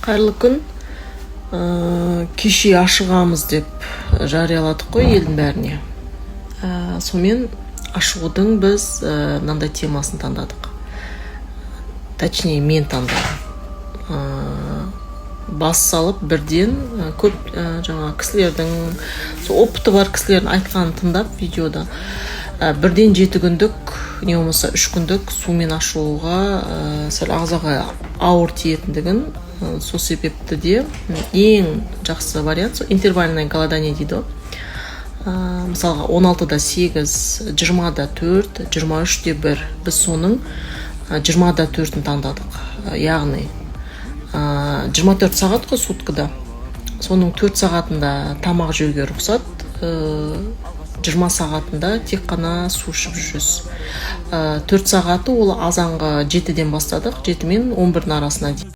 Қайырлы күн. Кеше ашығамыз деп жарияладық қой елдің бәріне. Сонымен ашығудың біз мынандай темасын таңдадық. Точнее, мен таңдадым. Бас салып бірден көп жаңа кісілердің, опыты бар кісілердің айтқанын тыңдап видеода бірден 7 күндік, не болмаса 3 күндік сумен ашуға сәл ағзаға ауыр тиетіндігін, сол себепті де ең жақсы вариант интервальное голодание дейді. Мысалға 16-да 8, 20-да 4, 23-де 1. Біз соның 20-да 4-ін таңдадық. Яғни 24 сағат қой суткада. Соның 4 сағатында тамақ жеуге рұқсат, 20 сағатында тек қана су ішіп жүресіз. 4 сағаты ол азанғы 7-ден бастадық, 7 мен 11-дің арасына дейін.